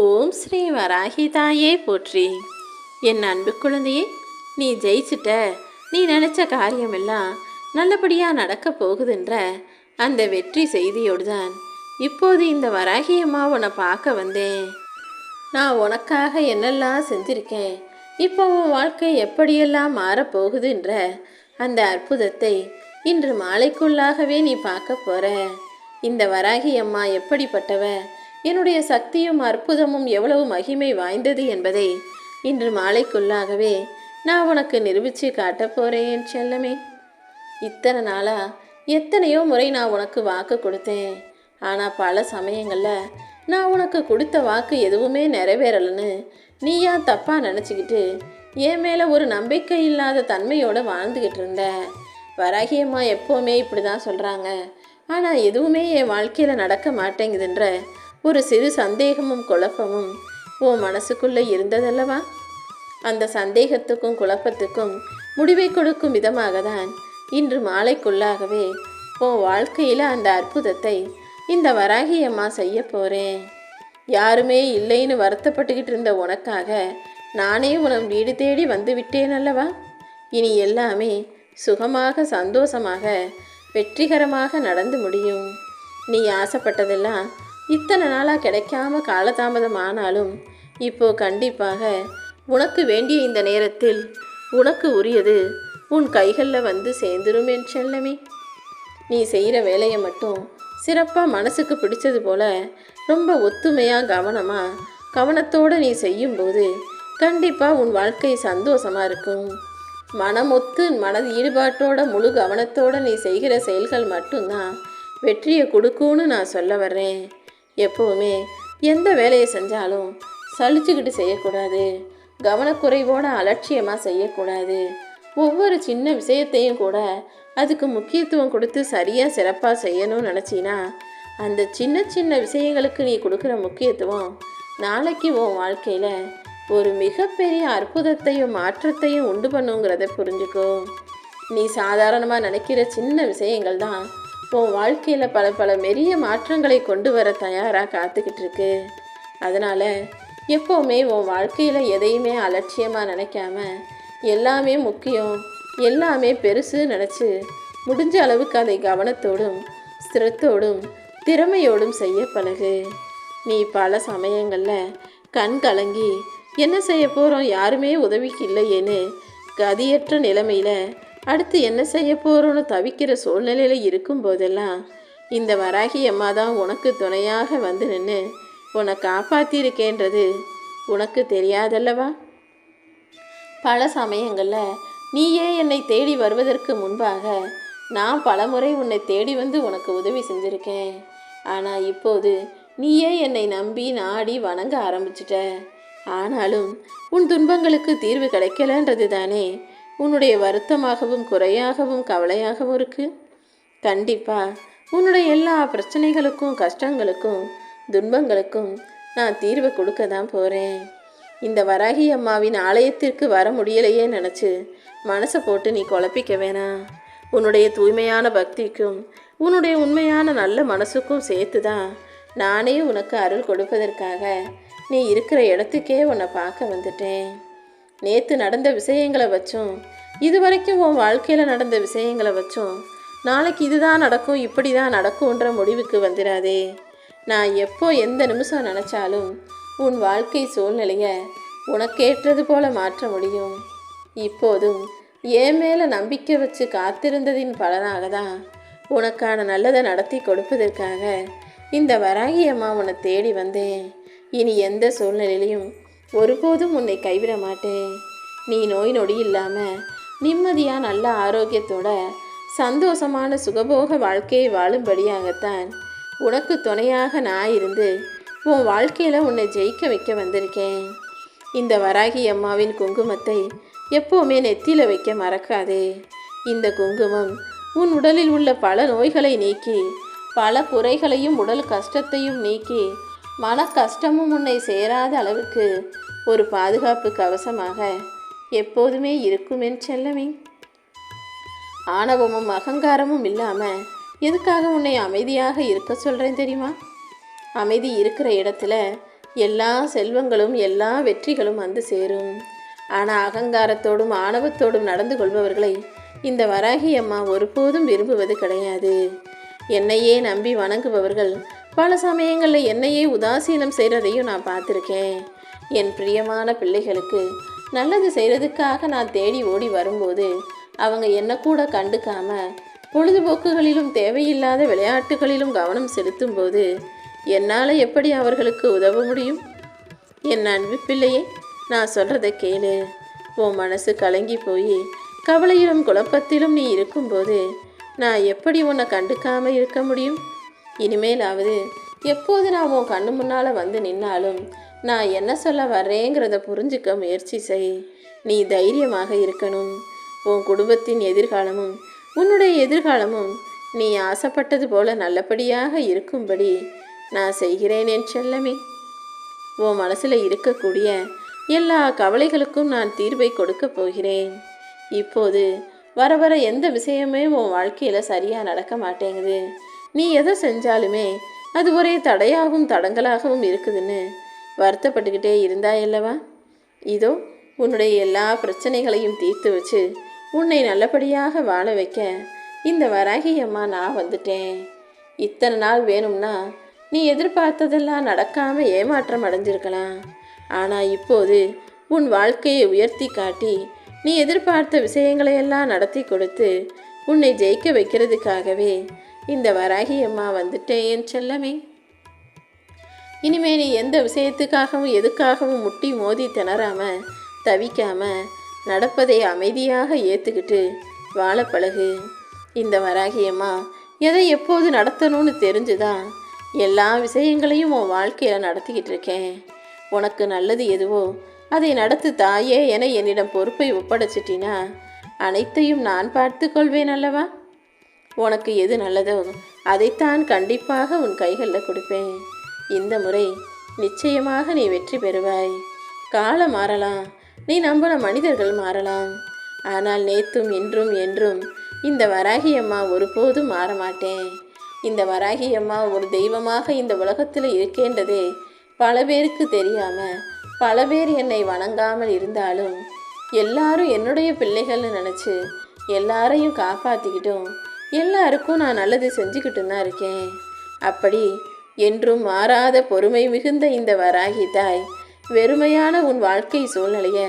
ஓம் ஸ்ரீ வராகிதாயே போற்றி. என் அன்பு குழந்தையே, நீ ஜெயிச்சிட்ட. நீ நினச்ச காரியமெல்லாம் நல்லபடியாக நடக்க போகுதுன்ற அந்த வெற்றி செய்தியோடு தான் இப்போது இந்த வராகி அம்மா உன்னை பார்க்க வந்தேன். நான் உனக்காக என்னெல்லாம் செஞ்சுருக்கேன், இப்போ உன் வாழ்க்கை எப்படியெல்லாம் மாறப்போகுதுன்ற அந்த அற்புதத்தை இன்று மாலைக்குள்ளாகவே நீ பார்க்க போகிற. இந்த வராகி அம்மா எப்படிப்பட்டவ, என்னுடைய சக்தியும் அற்புதமும் எவ்வளவு மகிமை வாய்ந்தது என்பதை இன்று மாலைக்குள்ளாகவே நான் உனக்கு நிரூபித்து காட்டப் போகிறேன் செல்லமே. இத்தனை நாளாக எத்தனையோ முறை நான் உனக்கு வாக்கு கொடுத்தேன். ஆனால் பல சமயங்களில் நான் உனக்கு கொடுத்த வாக்கு எதுவுமே நிறைவேறலைன்னு நீயா தப்பாக நினச்சிக்கிட்டு என் மேலே ஒரு நம்பிக்கை இல்லாத தன்மையோடு வாழ்ந்துக்கிட்டு இருந்த. வராகியம்மா எப்போவுமே இப்படி தான் சொல்கிறாங்க, ஆனால் எதுவுமே என் வாழ்க்கையில் நடக்க மாட்டேங்குதுன்ற ஒரு சிறு சந்தேகமும் குழப்பமும் உன் மனசுக்குள்ளே இருந்ததல்லவா? அந்த சந்தேகத்துக்கும் குழப்பத்துக்கும் முடிவை கொடுக்கும் விதமாக தான் இன்று மாலைக்குள்ளாகவே உன் வாழ்க்கையில் அந்த அற்புதத்தை இந்த வராகி அம்மா செய்ய போகிறேன். யாருமே இல்லைன்னு வருத்தப்பட்டுக்கிட்டு இருந்த உனக்காக நானே உன் வீடு தேடி வந்து விட்டேன் அல்லவா? இனி எல்லாமே சுகமாக சந்தோஷமாக வெற்றிகரமாக நடந்து முடியும். நீ ஆசைப்பட்டதெல்லாம் இத்தனை நாளாக கிடைக்காம காலதாமதம் ஆனாலும் இப்போ கண்டிப்பாக உனக்கு வேண்டிய இந்த நேரத்தில் உனக்கு உரியது உன் கைகளில் வந்து சேர்ந்துரும் என் செல்லமே. நீ செய்கிற வேலையை மட்டும் சிறப்பாக மனசுக்கு பிடிச்சது போல ரொம்ப ஒத்துமையாக கவனத்தோடு நீ செய்யும்போது கண்டிப்பாக உன் வாழ்க்கை சந்தோஷமாக இருக்கும். மனமொத்து மனது ஈடுபாட்டோட முழு கவனத்தோடு நீ செய்கிற செயல்கள் மட்டும்தான் வெற்றியை கொடுக்கும்னு நான் சொல்ல வர்றேன். எப்போவுமே எந்த வேலையை செஞ்சாலும் சலிச்சுக்கிட்டு செய்யக்கூடாது, கவனக்குறைவோடு அலட்சியமாக செய்யக்கூடாது. ஒவ்வொரு சின்ன விஷயத்தையும் கூட அதுக்கு முக்கியத்துவம் கொடுத்து சரியாக சிறப்பாக செய்யணும்னு நினச்சின்னா அந்த சின்ன சின்ன விஷயங்களுக்கு நீ கொடுக்குற முக்கியத்துவம் நாளைக்கு உன் வாழ்க்கையில் ஒரு மிகப்பெரிய அற்புதத்தையும் மாற்றத்தையும் உண்டு பண்ணுங்கிறத புரிஞ்சுக்கோ. நீ சாதாரணமாக நினைக்கிற சின்ன விஷயங்கள் தான் உன் வாழ்க்கையில் பல பல மெரிய மாற்றங்களை கொண்டு வர தயாராக காத்துக்கிட்டு இருக்கு. அதனால் எப்போவுமே உன் வாழ்க்கையில் எதையுமே அலட்சியமாக நினைக்காம எல்லாமே முக்கியம், எல்லாமே பெருசு நினச்சி முடிஞ்ச அளவுக்கு அதை கவனத்தோடும் ஸ்திரத்தோடும் திறமையோடும் செய்ய பழகு. நீ பல சமயங்களில் கண் கலங்கி என்ன செய்ய போகிறோம், யாருமே உதவிக்கு இல்லையேன்னு கதியற்ற நிலைமையில் அடுத்து என்ன செய்ய போகிறோன்னு தவிக்கிற சூழ்நிலையில் இருக்கும்போதெல்லாம் இந்த வராகி அம்மா தான் உனக்கு துணையாக வந்து நின்று உன்னை காப்பாற்றிருக்கேன்றது உனக்கு தெரியாதல்லவா? பல சமயங்களில் நீயே என்னை தேடி வருவதற்கு முன்பாக நான் பலமுறை உன்னை தேடி வந்து உனக்கு உதவி செஞ்சுருக்கேன். ஆனால் இப்போது நீயே என்னை நம்பி நாடி வணங்க ஆரம்பிச்சிட்ட. ஆனாலும் உன் துன்பங்களுக்கு தீர்வு கிடைக்கலன்றது தானே உன்னுடைய வருத்தமாகவும் குறையாகவும் கவலையாகவும் இருக்குது. கண்டிப்பாக உன்னுடைய எல்லா பிரச்சனைகளுக்கும் கஷ்டங்களுக்கும் துன்பங்களுக்கும் நான் தீர்வை கொடுக்க தான் போகிறேன். இந்த வராகி அம்மாவின் ஆலயத்திற்கு வர முடியலையே நினச்சி மனசை போட்டு நீ குழப்பிக்க வேணாம். உன்னுடைய தூய்மையான பக்திக்கும் உன்னுடைய உண்மையான நல்ல மனசுக்கும் சேர்த்து தான் நானே உனக்கு அருள் கொடுப்பதற்காக நீ இருக்கிற இடத்துக்கே உன்னை பார்க்க வந்துட்டேன். நேற்று நடந்த விஷயங்களை வச்சும் இதுவரைக்கும் உன் வாழ்க்கையில் நடந்த விஷயங்களை வச்சும் நாளைக்கு இதுதான் நடக்கும் இப்படி தான் நடக்கும்ன்ற முடிவுக்கு வந்துடாதே. நான் எப்போ எந்த நிமிஷம் நினச்சாலும் உன் வாழ்க்கை சூழ்நிலையை உனக்கேற்றது போல மாற்ற முடியும். இப்போதும் என் மேலே நம்பிக்கை வச்சு காத்திருந்ததின் பலனாக தான் உனக்கான நல்லதை நடத்தி கொடுப்பதற்காக இந்த வராகி அம்மா உன்னை தேடி வந்தேன். இனி எந்த சூழ்நிலையிலையும் ஒருபோதும் உன்னை கைவிட மாட்டேன். நீ நோய் நொடி இல்லாமல் நிம்மதியாக நல்ல ஆரோக்கியத்தோட சந்தோஷமான சுகபோக வாழ்க்கையை வாழும்படியாகத்தான் உனக்கு துணையாக நான் இருந்து உன் வாழ்க்கையில் உன்னை ஜெயிக்க வைக்க வந்திருக்கேன். இந்த வராகி அம்மாவின் குங்குமத்தை எப்போவுமே நெத்தியில் வைக்க மறக்காதே. இந்த குங்குமம் உன் உடலில் உள்ள பல நோய்களை நீக்கி பல குறைகளையும் உடல் கஷ்டத்தையும் நீக்கி மன கஷ்டமும் உன்னை சேராத அளவுக்கு ஒரு பாதுகாப்பு கவசமாக எப்போதுமே இருக்குமென் செல்லமே. ஆணவமும் அகங்காரமும் இல்லாமல் எதுக்காக உன்னை அமைதியாக இருக்க சொல்கிறேன் தெரியுமா? அமைதி இருக்கிற இடத்துல எல்லா செல்வங்களும் எல்லா வெற்றிகளும் வந்து சேரும். ஆனால் அகங்காரத்தோடும் ஆணவத்தோடும் நடந்து கொள்பவர்களை இந்த வராகி அம்மா ஒருபோதும் விரும்புவது கிடையாது. என்னையே நம்பி வணங்குபவர்கள் பல சமயங்களில் என்னையே உதாசீனம் செய்கிறதையும் நான் பார்த்துருக்கேன். என் பிரியமான பிள்ளைகளுக்கு நல்லது செய்கிறதுக்காக நான் தேடி ஓடி வரும்போது அவங்க என்ன கூட கண்டுக்காம பொழுதுபோக்குகளிலும் தேவையில்லாத விளையாட்டுகளிலும் கவனம் செலுத்தும் போது என்னால் எப்படி அவர்களுக்கு உதவ முடியும்? என் அன்பு பிள்ளையே, நான் சொல்கிறத கேளு. உன் மனசு கலங்கி போய் கவலையிலும் குழப்பத்திலும் நீ இருக்கும்போது நான் எப்படி உன்னை கண்டுக்காமல் இருக்க முடியும்? இனிமேலாவது எப்போது நான் உன் கண்ணு முன்னால் வந்து நின்னாலும் நான் என்ன சொல்ல வர்றேங்கிறத புரிஞ்சுக்க முயற்சி செய். நீ தைரியமாக இருக்கணும். உன் குடும்பத்தின் எதிர்காலமும் உன்னுடைய எதிர்காலமும் நீ ஆசைப்பட்டது போல நல்லபடியாக இருக்கும்படி நான் செய்கிறேன் என் செல்லமே. உன் மனசில் இருக்கக்கூடிய எல்லா கவலைகளுக்கும் நான் தீர்வை கொடுக்க போகிறேன். இப்போது வர வர எந்த விஷயமே உன் வாழ்க்கையில் சரியாக நடக்க மாட்டேங்குது. நீ எதை செஞ்சாலுமே அது ஒரே தடையாகவும் தடங்கலாகவும் இருக்குதுன்னு வருத்தப்பட்டுக்கிட்டே இருந்தாயல்லவா? இதோ உன்னுடைய எல்லா பிரச்சனைகளையும் தீர்த்து வச்சு உன்னை நல்லபடியாக வாழ வைக்க இந்த வராகி அம்மா நான் வந்துட்டேன். இத்தனை நாள் வேணும்னா நீ எதிர்பார்த்ததெல்லாம் நடக்காமல் ஏமாற்றம் அடைஞ்சிருக்கலாம். ஆனால் இப்போது உன் வாழ்க்கையை உயர்த்தி காட்டி நீ எதிர்பார்த்த விஷயங்களையெல்லாம் நடத்தி கொடுத்து உன்னை ஜெயிக்க வைக்கிறதுக்காகவே இந்த வராகி அம்மா வந்துட்டேன் என் செல்லமே. இனிமே நீ எந்த விஷயத்துக்காகவும் எதுக்காகவும் முட்டி மோதி திணறாம தவிக்காம நடப்பதை அமைதியாக ஏற்றுக்கிட்டு வாழ பழகு. இந்த வராகி அம்மா எதை எப்போது நடத்தணும்னு தெரிஞ்சுதான் எல்லா விஷயங்களையும் உன் வாழ்க்கையில் நடத்திக்கிட்டு இருக்கேன். உனக்கு நல்லது எதுவோ அதை நடத்து தாயே என என்னிடம் பொறுப்பை ஒப்படைச்சிட்டினா அனைத்தையும் நான் பார்த்து கொள்வேன் அல்லவா? உனக்கு எது நல்லதோ அதைத்தான் கண்டிப்பாக உன் கைகளில் கொடுப்பேன். இந்த முறை நிச்சயமாக நீ வெற்றி பெறுவாய். காலம் மாறலாம், நீ நம்பின மனிதர்கள் மாறலாம், ஆனால் நேற்றும் இன்றும் என்றும் இந்த வராகி அம்மா ஒருபோதும் மாற மாட்டேன். இந்த வராகி அம்மா ஒரு தெய்வமாக இந்த உலகத்தில் இருக்கின்றதே பல பேருக்கு தெரியாமல் பல பேர் என்னை வணங்காமல் இருந்தாலும் எல்லாரும் என்னுடைய பிள்ளைகள்னு நினச்சி எல்லாரையும் காப்பாற்றிக்கிட்டும் எல்லாருக்கும் நான் நல்லது செஞ்சுக்கிட்டு தான் இருக்கேன். அப்படி என்றும் மாறாத பொறுமை மிகுந்த இந்த வராகி தாய் வெறுமையான உன் வாழ்க்கை சூழ்நிலைய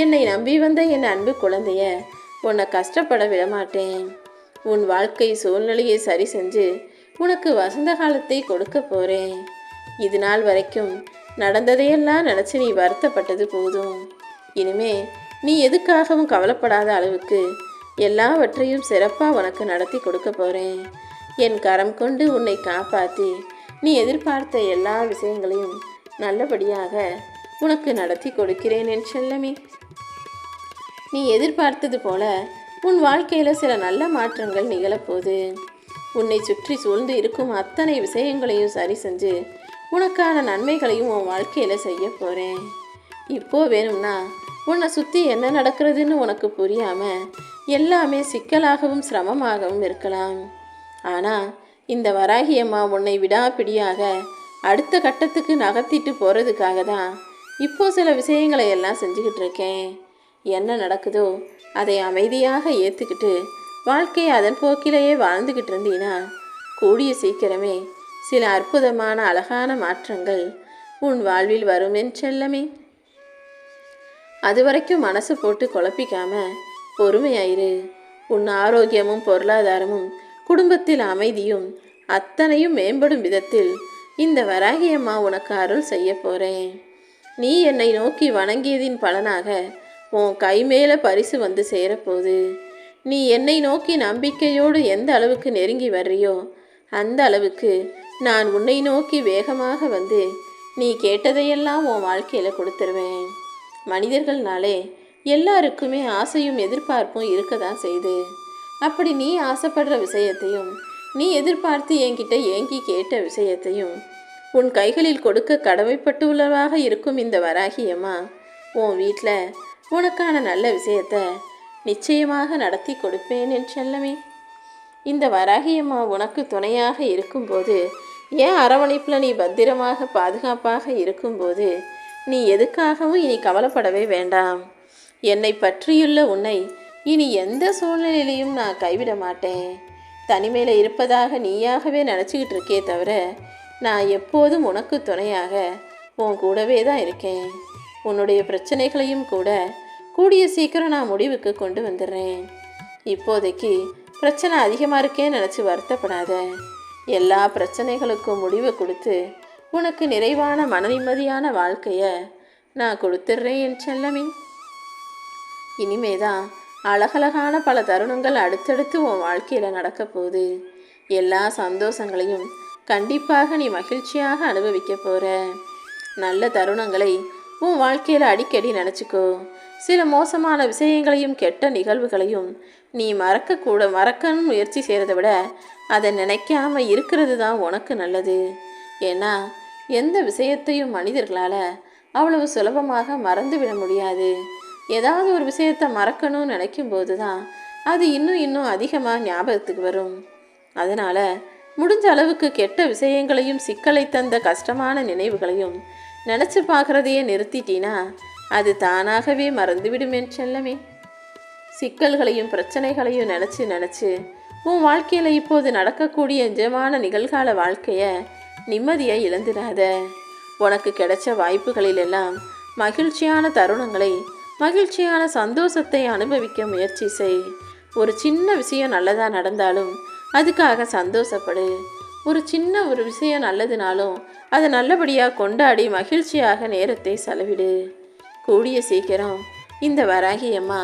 என்னை நம்பி வந்த என் அன்பு குழந்தைய உன்னை கஷ்டப்பட விடமாட்டேன். உன் வாழ்க்கை சூழ்நிலையை சரி செஞ்சு உனக்கு வசந்த காலத்தை கொடுக்க போகிறேன். இது நாள் வரைக்கும் நடந்ததையெல்லாம் நினச்சி நீ வருத்தப்பட்டது போதும். இனிமே நீ எதுக்காகவும் கவலைப்படாத அளவுக்கு எல்லாவற்றையும் சிறப்பாக உனக்கு நடத்தி கொடுக்க போகிறேன். என் கரம் கொண்டு உன்னை காப்பாற்றி நீ எதிர்பார்த்த எல்லா விஷயங்களையும் நல்லபடியாக உனக்கு நடத்தி கொடுக்கிறேன் என் செல்லமே. நீ எதிர்பார்த்தது போல உன் வாழ்க்கையில் சில நல்ல மாற்றங்கள் நிகழப்போகுது. உன்னை சுற்றி சூழ்ந்து இருக்கும் அத்தனை விஷயங்களையும் சரி செஞ்சு உனக்கான நன்மைகளையும் உன் வாழ்க்கையில் செய்ய போகிறேன். இப்போ வேணும்னா உன்னை சுற்றி என்ன நடக்கிறதுன்னு உனக்கு புரியாமல் எல்லாமே சிக்கலாகவும் சிரமமாகவும் இருக்கலாம். ஆனால் இந்த வராகி அம்மா உன்னை விடாப்பிடியாக அடுத்த கட்டத்துக்கு நகர்த்திட்டு போகிறதுக்காக தான் இப்போ சில விஷயங்களை எல்லாம் செஞ்சுக்கிட்டு இருக்கேன். என்ன நடக்குதோ அதை அமைதியாக ஏற்றுக்கிட்டு வாழ்க்கையை அதன் போக்கிலேயே வாழ்ந்துக்கிட்டு இருந்தீன்னா கூடிய சீக்கிரமே சில அற்புதமான அழகான மாற்றங்கள் உன் வாழ்வில் வரும் என் செல்லமே. அது வரைக்கும் மனசு போட்டு குழப்பிக்காம பொறுமையாயிரு. உன் ஆரோக்கியமும் பொருளாதாரமும் குடும்பத்தில் அமைதியும் அத்தனையும் மேம்படும் விதத்தில் இந்த வராகி அம்மா உனக்கு அருள் செய்ய போகிறேன். நீ என்னை நோக்கி வணங்கியதின் பலனாக உன் கை மேலே பரிசு வந்து சேரப்போகுது. நீ என்னை நோக்கி நம்பிக்கையோடு எந்த அளவுக்கு நெருங்கி வர்றியோ அந்த அளவுக்கு நான் உன்னை நோக்கி வேகமாக வந்து நீ கேட்டதையெல்லாம் உன் வாழ்க்கையில் கொடுத்துருவேன். மனிதர்கள்னாலே எல்லாருக்குமே ஆசையும் எதிர்பார்ப்பும் இருக்க தான் செய்து. அப்படி நீ ஆசைப்படுற விஷயத்தையும் நீ எதிர்பார்த்து என்கிட்ட ஏங்கி கேட்ட விஷயத்தையும் உன் கைகளில் கொடுக்க கடமைப்பட்டுள்ளவாக இருக்கும் இந்த வராகி அம்மா உன் வீட்டில் உனக்கான நல்ல விஷயத்தை நிச்சயமாக நடத்தி கொடுப்பேன் என் செல்லமே. இந்த வராகி அம்மா உனக்கு துணையாக இருக்கும்போது ஏன் அரவணைப்பில் நீ பத்திரமாக பாதுகாப்பாக இருக்கும்போது நீ எதுக்காகவும் இனி கவலைப்படவே வேண்டாம். என்னை பற்றியுள்ள உன்னை இனி எந்த சூழ்நிலையிலையும் நான் கைவிட மாட்டேன். தனிமையில் இருப்பதாக நீயாகவே நினச்சிக்கிட்டு இருக்கே தவிர நான் எப்போதும் உனக்கு துணையாக உன் கூடவே தான் இருக்கேன். உன்னுடைய பிரச்சனைகளையும் கூட கூடிய சீக்கிரம் நான் முடிவுக்கு கொண்டு வந்துடுறேன். இப்போதைக்கு பிரச்சனை அதிகமாக இருக்கேன்னு நினச்சி வருத்தப்படாத. எல்லா பிரச்சனைகளுக்கும் முடிவை கொடுத்து உனக்கு நிறைவான மன நிம்மதியான வாழ்க்கையை நான் கொடுத்துட்றேன் என் செல்லமே. இனிமேதான் அழகழகான பல தருணங்கள் அடுத்தடுத்து உன் வாழ்க்கையில் நடக்க போகுது. எல்லா சந்தோஷங்களையும் கண்டிப்பாக நீ மகிழ்ச்சியாக அனுபவிக்க போகிற. நல்ல தருணங்களை உன் வாழ்க்கையில் அடிக்கடி நினச்சிக்கோ. சில மோசமான விஷயங்களையும் கெட்ட நிகழ்வுகளையும் நீ மறக்கணும் முயற்சி செய்கிறத விட அதை நினைக்காம இருக்கிறது தான் உனக்கு நல்லது. ஏன்னா எந்த விஷயத்தையும் மனிதர்களால் அவ்வளவு சுலபமாக மறந்துவிட முடியாது. ஏதாவது ஒரு விஷயத்தை மறக்கணும்னு நினைக்கும் போது தான் அது இன்னும் அதிகமாக ஞாபகத்துக்கு வரும். அதனால் முடிஞ்ச அளவுக்கு கெட்ட விஷயங்களையும் சிக்கலை தந்த கஷ்டமான நினைவுகளையும் நினச்சி பார்க்குறதையே நிறுத்திட்டினா அது தானாகவே மறந்துவிடுமேன் செல்லமே. சிக்கல்களையும் பிரச்சனைகளையும் நினச்சி உன் வாழ்க்கையில் இப்போது நடக்கக்கூடிய நிஜமான நிகழ்கால வாழ்க்கையை நிம்மதியை இழந்துடாத. உனக்கு கிடைச்ச வாய்ப்புகளிலெல்லாம் மகிழ்ச்சியான தருணங்களை மகிழ்ச்சியான சந்தோஷத்தை அனுபவிக்க முயற்சி செய். ஒரு சின்ன விஷயம் நல்லதாக நடந்தாலும் அதுக்காக சந்தோஷப்படு. ஒரு விஷயம் நல்லதுனாலும் அதை நல்லபடியாக கொண்டாடி மகிழ்ச்சியாக நேரத்தை செலவிடு. கூடிய சீக்கிரம் இந்த வராகி அம்மா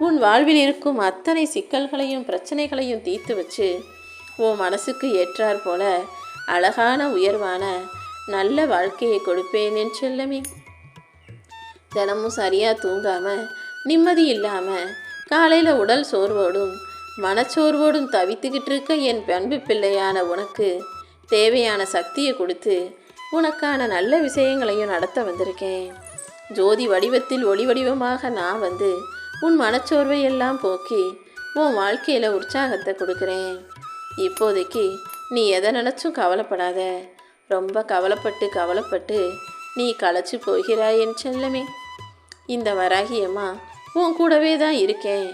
உன் வாழ்வில் இருக்கும் அத்தனை சிக்கல்களையும் பிரச்சனைகளையும் தீர்த்து வச்சு உன் மனசுக்கு ஏற்றார் போல அழகான உயர்வான நல்ல வாழ்க்கையை கொடுப்பேன் என் செல்லமே. தினமும் சரியாக தூங்காமல் நிம்மதி இல்லாமல் காலையில் உடல் சோர்வோடும் மனச்சோர்வோடும் தவித்துக்கிட்டு இருக்க என் அன்பு பிள்ளையான உனக்கு தேவையான சக்தியை கொடுத்து உனக்கான நல்ல விஷயங்களையும் நடத்த வந்திருக்கேன். ஜோதி வடிவத்தில் ஒளி வடிவமாக நான் வந்து உன் மனச்சோர்வை எல்லாம் போக்கி உன் வாழ்க்கையில் உற்சாகத்தை கொடுக்குறேன். இப்போதைக்கு நீ எதை நினச்சும் கவலைப்படாத. ரொம்ப கவலைப்பட்டு நீ களைச்சு போகிறாய் என் செல்லமே. இந்த வராகியம்மா உன் கூடவே தான் இருக்கேன்.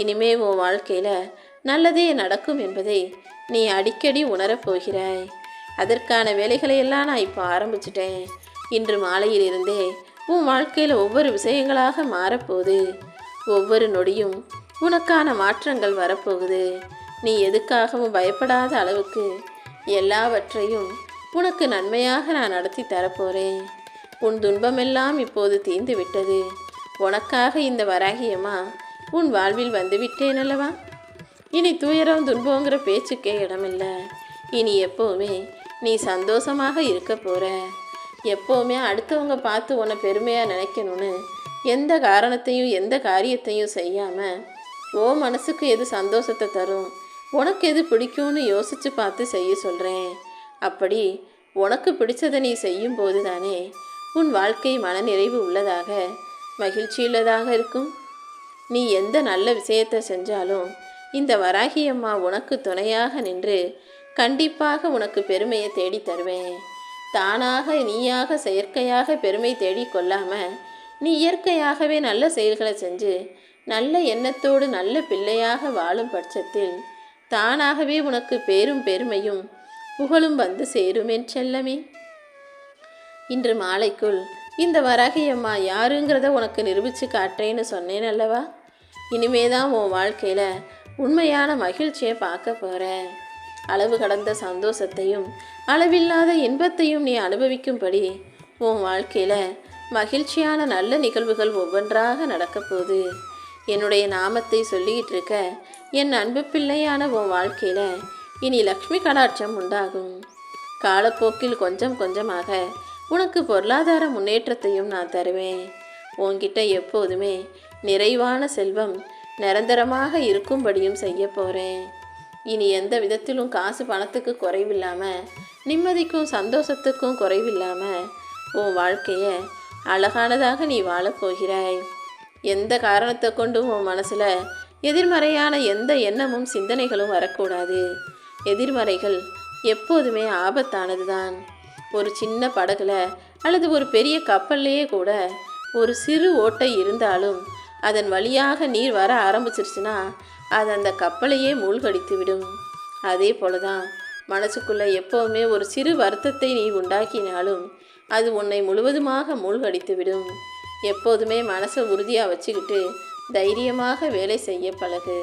இனிமே உன் வாழ்க்கையில் நல்லதே நடக்கும் என்பதை நீ அடிக்கடி உணரப்போகிறாய். அதற்கான வேலைகளையெல்லாம் நான் இப்போ ஆரம்பிச்சிட்டேன். இன்று மாலையில் இருந்தே உன் வாழ்க்கையில் ஒவ்வொரு விஷயங்களாக மாறப்போகுது. ஒவ்வொரு நொடியும் உனக்கான மாற்றங்கள் வரப்போகுது. நீ எதுக்காகவும் பயப்படாத அளவுக்கு எல்லாவற்றையும் உனக்கு நன்மையாக நான் நடத்தி தரப்போகிறேன். உன் துன்பமெல்லாம் இப்போது தீர்ந்து விட்டது. உனக்காக இந்த வராகியம்மா உன் வாழ்வில் வந்து விட்டேன் அல்லவா? இனி துயரம் துன்பங்கிற பேச்சுக்கே இடமில்லை. இனி எப்போவுமே நீ சந்தோஷமாக இருக்க போகிற. எப்போவுமே அடுத்தவங்க பார்த்து உன்னை பெருமையாக நினைக்கணும்னு எந்த காரணத்தையும் எந்த காரியத்தையும் செய்யாமல் ஓ மனசுக்கு எது சந்தோஷத்தை தரும், உனக்கு எது பிடிக்கும்னு யோசித்து பார்த்து செய்ய சொல்கிறேன். அப்படி உனக்கு பிடிச்சதை நீ செய்யும் போது தானே உன் வாழ்க்கை மனநிறைவு உள்ளதாக மகிழ்ச்சியுள்ளதாக இருக்கும். நீ எந்த நல்ல விஷயத்தை செஞ்சாலும் இந்த வராகியம்மா உனக்கு துணையாக நின்று கண்டிப்பாக உனக்கு பெருமையை தேடி தருவேன். தானாக நீயாக செயற்கையாக பெருமை தேடி கொள்ளாமல் நீ இயற்கையாகவே நல்ல செயல்களை செஞ்சு நல்ல எண்ணத்தோடு நல்ல பிள்ளையாக வாழும் பட்சத்தில் தானாகவே உனக்கு பேரும் பெருமையும் புகழும் வந்து சேரும் என் செல்லமே. இன்று மாலைக்குள் இந்த வராகியம்மா யாருங்கிறத உனக்கு நிரூபித்து காட்டுறேன்னு சொன்னேன் அல்லவா? இனிமேதான் உன் வாழ்க்கையில் உண்மையான மகிழ்ச்சியை பார்க்க போகிற. அளவு கடந்த சந்தோஷத்தையும் அளவில்லாத இன்பத்தையும் நீ அனுபவிக்கும்படி உன் வாழ்க்கையில் மகிழ்ச்சியான நல்ல நிகழ்வுகள் ஒவ்வொன்றாக நடக்க போகுது. என்னுடைய நாமத்தை சொல்லிக்கிட்டு இருக்க என் அன்பு பிள்ளையான உன் வாழ்க்கையில் இனி லக்ஷ்மி கடாட்சம் உண்டாகும். காலப்போக்கில் கொஞ்சம் கொஞ்சமாக உனக்கு பொருளாதார முன்னேற்றத்தையும் நான் தருவேன். உன்கிட்ட எப்போதுமே நிறைவான செல்வம் நிரந்தரமாக இருக்கும்படியும் செய்ய போகிறேன். இனி எந்த விதத்திலும் காசு பணத்துக்கு குறைவில்லாமல் நிம்மதிக்கும் சந்தோஷத்துக்கும் குறைவில்லாமல் உன் வாழ்க்கையை அழகானதாக நீ வாழப்போகிறாய். எந்த காரணத்தை கொண்டும் உன் மனசில் எதிர்மறையான எந்த எண்ணமும் சிந்தனைகளும் வரக்கூடாது. எதிர்மறைகள் எப்போதுமே ஆபத்தானது தான். ஒரு சின்ன படகுல அல்லது ஒரு பெரிய கப்பல்லையே கூட ஒரு சிறு ஓட்டை இருந்தாலும் அதன் வழியாக நீர் வர ஆரம்பிச்சிருச்சுன்னா அது அந்த கப்பலையே மூழ்கடித்து விடும். அதே போல தான் மனசுக்குள்ளே எப்போவுமே ஒரு சிறு வருத்தத்தை நீ உண்டாக்கினாலும் அது உன்னை முழுவதுமாக மூழ்கடித்து விடும். எப்போதுமே மனசை உறுதியாக வச்சுக்கிட்டு தைரியமாக வேலை செய்ய பழகு.